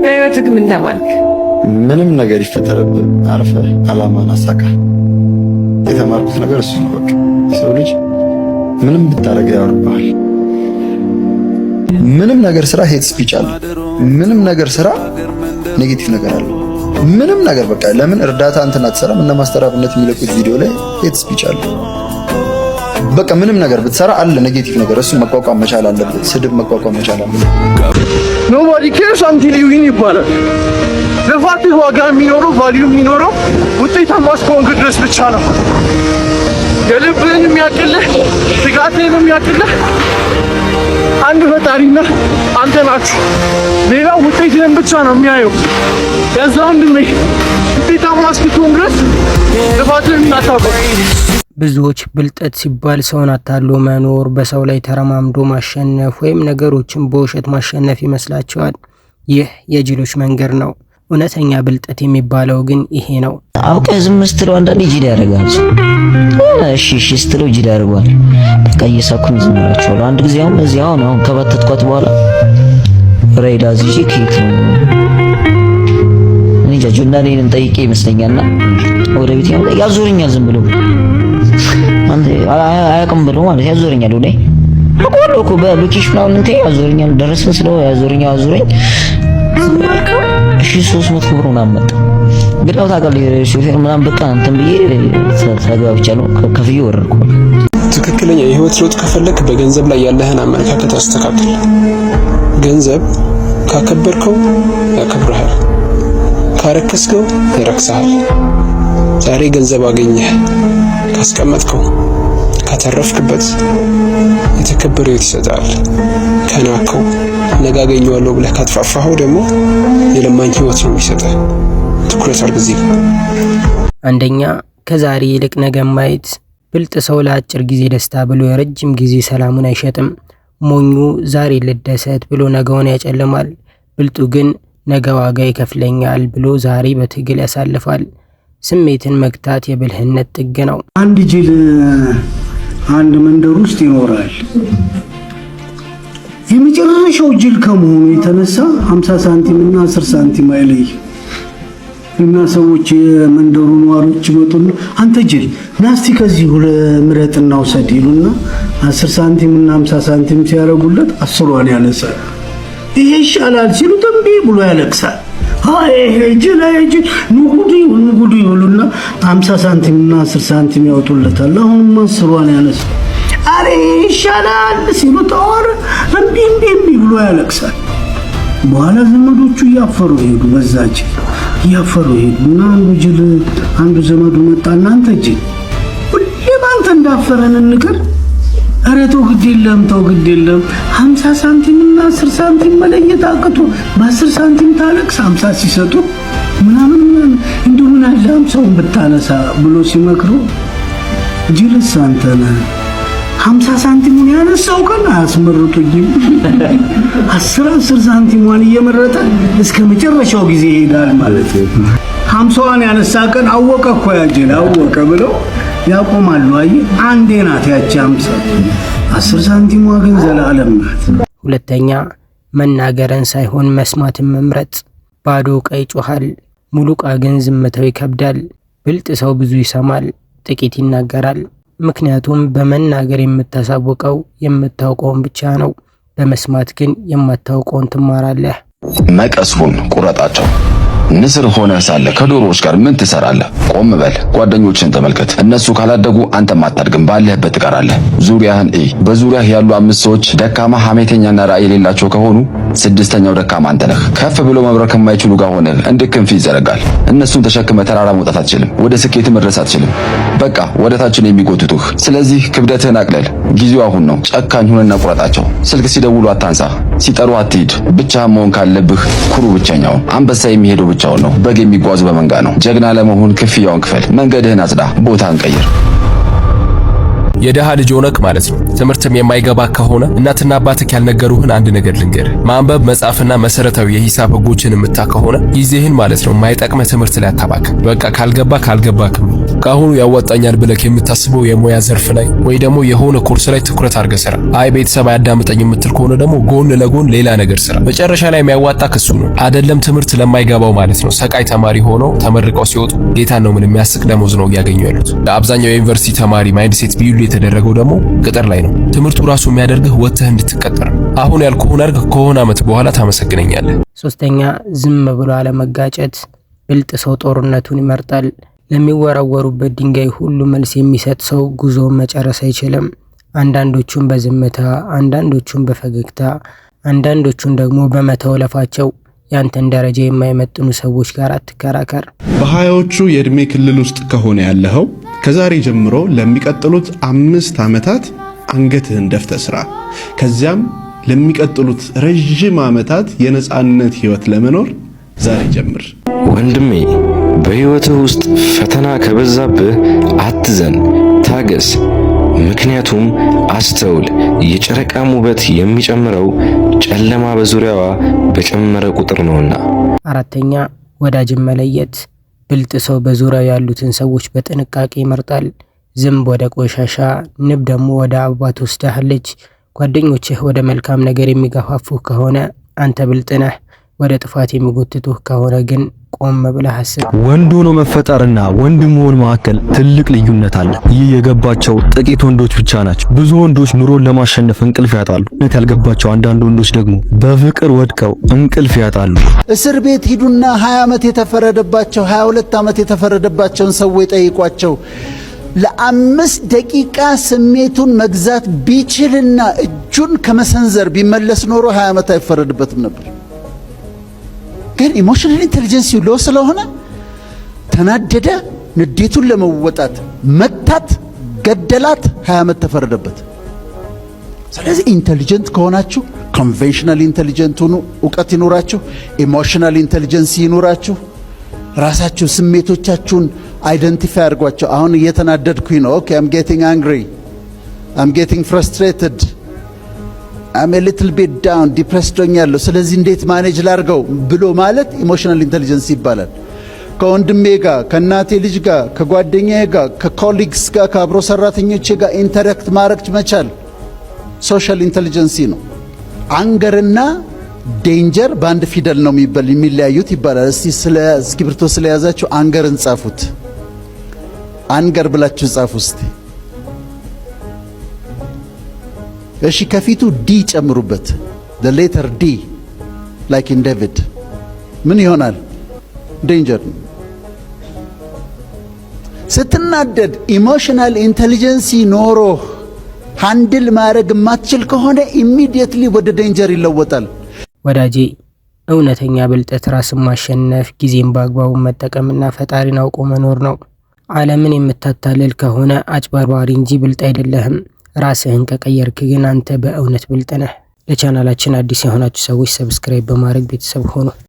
በህይወትህ ምን ተማርክ? ምንም ነገር ይፈጠርብህ አርፈህ አላማን አሳካ። የተማርኩት ነገር እሱ ነው። በቃ ሰው ልጅ ምንም ብታረግ ያወርብሃል። ምንም ነገር ስራ ሄት ስፒች አለ። ምንም ነገር ስራ ኔጌቲቭ ነገር አለ። ምንም ነገር በቃ ለምን እርዳታ እንትን አትሰራም? እና ማስተራብነት የሚለቁት ቪዲዮ ላይ ሄት ስፒች አለ። በቃ ምንም ነገር ብትሰራ አለ ኔጌቲቭ ነገር። እሱ መቋቋም መቻል አለበት። ስድብ መቋቋም መቻል አለበት። ኖባዲ ኬርስ አንቲል ዩ ዊን ይባላል። ለፋትህ ዋጋ የሚኖረው ቫልዩ የሚኖረው ውጤታማ እስከሆንክ ድረስ ብቻ ነው። የልብህን የሚያቅልህ ስጋትህን የሚያቅልህ አንድ ፈጣሪና አንተ ናችሁ። ሌላው ውጤትህን ብቻ ነው የሚያየው። ከዛ ወንድሜ ውጤታማ እስክትሆን ድረስ ልፋትህን እናታውቀው። ብዙዎች ብልጠት ሲባል ሰውን አታሎ መኖር፣ በሰው ላይ ተረማምዶ ማሸነፍ ወይም ነገሮችን በውሸት ማሸነፍ ይመስላቸዋል። ይህ የጅሎች መንገድ ነው። እውነተኛ ብልጠት የሚባለው ግን ይሄ ነው። አውቀህ ዝም ስትለው አንዳንዴ ጅል ያደርጋል። እሺ ስትለው ጅል ያደርጋል። በቃ እየሳኩኝ ዝም እላቸዋለሁ። አንድ ጊዜ አሁን ከበተትኳት በኋላ ራይዳ እዚህ ኬክ ነው እኔ ጃጁና እኔን ጠይቄ ይመስለኛልና ወደ ቤት ያዞረኛል። ዝም ብሎ አንተ አያውቅም ብሎ ማለት ያዞረኛል። ወዴ እኮ በሎኬሽን አሁን እንትን ያዞረኛል። ደረስን ስለው ያዞረኛል። አዙረኝ እሺ 300 ብር ምናምን መጣ። ግን ያው ታውቃለህ ሾፌር ምናምን በቃ እንትን ብዬ ተጋብቻለሁ። ከፍዬ ወረድኩ። ትክክለኛ የህይወት ለውጥ ከፈለክ በገንዘብ ላይ ያለህን አመለካከት አስተካክል። ገንዘብ ካከበርከው ያከብርሃል፣ ካረከስከው ይረክስሃል። ዛሬ ገንዘብ አገኘህ ካስቀመጥከው ካተረፍክበት የተከበረ ህይወት ይሰጣል። ከናከው ነገ አገኘዋለሁ ብለህ ካጥፋፋኸው ደግሞ የለማኝ ህይወት ነው የሚሰጠህ። ትኩረት አድርግ እዚህ ጋር። አንደኛ ከዛሬ ይልቅ ነገ ማየት። ብልጥ ሰው ለአጭር ጊዜ ደስታ ብሎ የረጅም ጊዜ ሰላሙን አይሸጥም። ሞኙ ዛሬ ልደሰት ብሎ ነገውን ያጨልማል። ብልጡ ግን ነገ ዋጋ ይከፍለኛል ብሎ ዛሬ በትግል ያሳልፋል። ስሜትን መግታት የብልህነት ጥግ ነው። አንድ ጅል አንድ መንደር ውስጥ ይኖራል። የመጨረሻው ጅል ከመሆኑ የተነሳ 50 ሳንቲም እና 10 ሳንቲም አይለይ እና ሰዎች የመንደሩ ነዋሪዎች ይመጡና አንተ ጅል ናስቲ ከዚህ ምረጥና ውሰድ ይሉና 10 ሳንቲም እና 50 ሳንቲም ሲያረጉለት 10ዋን ያነሳል። ይሄ ይሻላል ሲሉ ተንቢ ብሎ ያለቅሳል። አይ ጅል ንጉዱ ይሉና 50 ሳንቲም እና 10 ሳንቲም ያወጡለታል። አሁንም 10ዋን ያነሳል። አሬ ይሻላል ሲሉ ተዋር እምቢ ብሎ ያለቅሳል። በኋላ ዘመዶቹ እያፈሩ ሄዱ። በዛች እያፈሩ ሄዱና አንዱ ዘመዱ መጣና አንተ ጅል ሁሌም አንተ እንዳፈረን እንቅር። ኧረ ተው ግድ የለም 50 ሳንቲም እና 10 ሳንቲም መለየት አቅቶ በ10 ሳንቲም ታለቅስ 50 ሲሰጡ ምናምን እንደው ምን አለ 50ውን ብታነሳ ብሎ ሲመክሩ ጅልስ አንተ ነህ 50 ሳንቲሙን ያነሳው ቀን አያስመርጡኝም 10 ሳንቲሟን እየመረጠ እስከ መጨረሻው ጊዜ ይሄዳል ማለት ነው። 50ዋን ያነሳ ቀን አወቀ እኮ ያጅል አወቀ ብለው ያቆማሉ። አይ አንዴ ናት ያቺ 10 ሳንቲሟ ግን ዘላለም ናት። ሁለተኛ መናገርን ሳይሆን መስማትን መምረጥ። ባዶ ዕቃ ይጮሃል፣ ሙሉ ዕቃ ግን ዝምታው ይከብዳል። ብልጥ ሰው ብዙ ይሰማል፣ ጥቂት ይናገራል። ምክንያቱም በመናገር የምታሳውቀው የምታውቀውን ብቻ ነው። በመስማት ግን የማታውቀውን ትማራለህ። መቀስፉን ቁረጣቸው። ንስር ሆነ ሳለ ከዶሮዎች ጋር ምን ትሰራለህ? ቆም በል፣ ጓደኞችን ተመልከት። እነሱ ካላደጉ አንተም አታድግም፣ ባለህበት ትቀራለህ። ዙሪያህን እይ። በዙሪያህ ያሉ 5 ሰዎች ደካማ፣ ሐሜተኛና ራዕይ የሌላቸው ከሆኑ 6ኛው ደካማ አንተ ነህ። ከፍ ብሎ መብረር ከማይችሉ ጋር ሆነህ እንደ ክንፍ ይዘረጋል። እነሱን ተሸክመህ ተራራ መውጣት አትችልም፣ ወደ ስኬት መድረስ አትችልም። በቃ ወደ ታች ነው የሚጎትቱህ። ስለዚህ ክብደትህን አቅለል። ጊዜው አሁን ነው። ጨካኝ ሁንና ቁረጣቸው። ስልክ ሲደውሉ አታንሳ፣ ሲጠሩ አትሂድ። ብቻህን መሆን ካለብህ ኩሩ ብቸኛውን። አንበሳ የሚሄደው ብቻውን ነው። በግ የሚጓዙ በመንጋ ነው። ጀግና ለመሆን ክፍያውን ክፈል። መንገድህን አጽዳ፣ ቦታን ቀይር። የደሃ ልጅ ሆነክ ማለት ነው ትምህርትም የማይገባ ከሆነ እናትና አባትህ ያልነገሩህን አንድ ነገር ልንገር። ማንበብ መጻፍና መሰረታዊ የሂሳብ ህጎችን የምታ ከሆነ ጊዜህን ማለት ነው የማይጠቅመህ ትምህርት ላይ አታባክ። በቃ ካልገባክም ካሁኑ ያዋጣኛል ብለህ የምታስበው የሙያ ዘርፍ ላይ ወይ ደግሞ የሆነ ኮርስ ላይ ትኩረት አድርገህ ስራ። አይ ቤተሰብ አያዳምጠኝ የምትል ከሆነ ደግሞ ጎን ለጎን ሌላ ነገር ስራ። መጨረሻ ላይ የሚያዋጣ ከሱ ነው። አይደለም ትምህርት ለማይገባው ማለት ነው ሰቃይ ተማሪ ሆኖ ተመርቀው ሲወጡ ጌታን ነው ምን የሚያስቅ ደሞዝ ነው እያገኙ ያሉት። ለአብዛኛው የዩኒቨርሲቲ ተማሪ ማይንድሴት ቢውል የተደረገው ደግሞ ቅጥር ላይ ነው። ትምህርቱ ራሱ የሚያደርግህ ወጥተህ እንድትቀጠር። አሁን ያልኩህን አድርግ፣ ከሆነ ዓመት በኋላ ታመሰግነኛለህ። ሶስተኛ ዝም ብሎ አለመጋጨት። ብልጥ ሰው ጦርነቱን ይመርጣል። ለሚወረወሩበት ድንጋይ ሁሉ መልስ የሚሰጥ ሰው ጉዞውን መጨረስ አይችልም። አንዳንዶቹን በዝምታ፣ አንዳንዶቹን በፈገግታ፣ አንዳንዶቹን ደግሞ በመተውለፋቸው ያንተን ደረጃ የማይመጥኑ ሰዎች ጋር አትከራከር። በሃያዎቹ የእድሜ ክልል ውስጥ ከሆነ ያለኸው ከዛሬ ጀምሮ ለሚቀጥሉት 5 ዓመታት አንገትህን ደፍተህ ስራ። ከዚያም ለሚቀጥሉት ረጅም ዓመታት የነጻነት ህይወት ለመኖር ዛሬ ጀምር። ወንድሜ በህይወትህ ውስጥ ፈተና ከበዛብህ አትዘን፣ ታገስ። ምክንያቱም አስተውል፣ የጨረቃም ውበት የሚጨምረው ጨለማ በዙሪያዋ በጨመረ ቁጥር ነውና። አራተኛ ወዳጅን መለየት። ብልጥ ሰው በዙሪያው ያሉትን ሰዎች በጥንቃቄ ይመርጣል። ዝንብ ወደ ቆሻሻ፣ ንብ ደግሞ ወደ አበባ ትወስድሃለች። ጓደኞችህ ወደ መልካም ነገር የሚገፋፉህ ከሆነ አንተ ብልጥ ነህ። ወደ ጥፋት የሚጎትቱህ ከሆነ ግን ቆም ብለህ አስብ። ወንድ ሆኖ መፈጠርና ወንድ መሆን መካከል ትልቅ ልዩነት አለ። ይህ የገባቸው ጥቂት ወንዶች ብቻ ናቸው። ብዙ ወንዶች ኑሮን ለማሸነፍ እንቅልፍ ያጣሉ። ያልገባቸው አንዳንድ ወንዶች ደግሞ በፍቅር ወድቀው እንቅልፍ ያጣሉ። እስር ቤት ሂዱና 20 ዓመት የተፈረደባቸው 22 ዓመት የተፈረደባቸውን ሰዎች ጠይቋቸው። ለ5 ደቂቃ ስሜቱን መግዛት ቢችልና እጁን ከመሰንዘር ቢመለስ ኖሮ 20 ዓመት አይፈረድበትም ነበር። ግን ኢሞሽናል ኢንተለጀንስ ሎ ስለሆነ ተናደደ፣ ንዴቱን ለመወጣት መታት፣ ገደላት፣ 20 ዓመት ተፈረደበት። ስለዚህ ኢንተሊጀንት ከሆናችሁ ኮንቬንሽናል ኢንተሊጀንት ሁኑ፣ እውቀት ይኖራችሁ፣ ኢሞሽናል ኢንተሊጀንስ ይኖራችሁ። ራሳችሁ ስሜቶቻችሁን አይደንቲፋይ አድርጓቸው። አሁን እየተናደድኩኝ ነው። ኦኬ አም ጌቲንግ አንግሪ፣ አም ጌቲንግ ፍራስትሬትድ፣ አም ኤ ሊትል ቢት ዳውን፣ ዲፕሬስድ ሆኛለሁ። ስለዚህ እንዴት ማኔጅ ላድርገው ብሎ ማለት ኢሞሽናል ኢንተሊጀንስ ይባላል። ከወንድሜ ጋር፣ ከእናቴ ልጅ ጋር፣ ከጓደኛዬ ጋር፣ ከኮሊግስ ጋር፣ ከአብሮ ሰራተኞቼ ጋር ኢንተራክት ማድረግ መቻል ሶሻል ኢንተሊጀንሲ ነው። አንገርና ዴንጀር በአንድ ፊደል ነው የሚለያዩት ይባላል። እስቲ ስለ እስክሪብቶ ስለያዛችሁ አንገርን ጻፉት። አንገር ብላችሁ ጻፉ እስቲ። እሺ ከፊቱ ዲ ጨምሩበት። the letter D like in David ምን ይሆናል? ዴንጀር። ስትናደድ ኢሞሽናል ኢንተሊጀንሲ ኖሮ ሃንድል ማድረግ የማትችል ከሆነ ኢሚዲየትሊ ወደ ዴንጀር ይለወጣል። ወዳጄ እውነተኛ ብልጠት ራስን ማሸነፍ፣ ጊዜን በአግባቡ መጠቀምና ፈጣሪን አውቆ መኖር ነው። ዓለምን የምታታልል ከሆነ አጭበርባሪ እንጂ ብልጥ አይደለህም። ራስህን ከቀየርክ ግን አንተ በእውነት ብልጥ ነህ። ለቻናላችን አዲስ የሆናችሁ ሰዎች ሰብስክራይብ በማድረግ ቤተሰብ ሆኑ።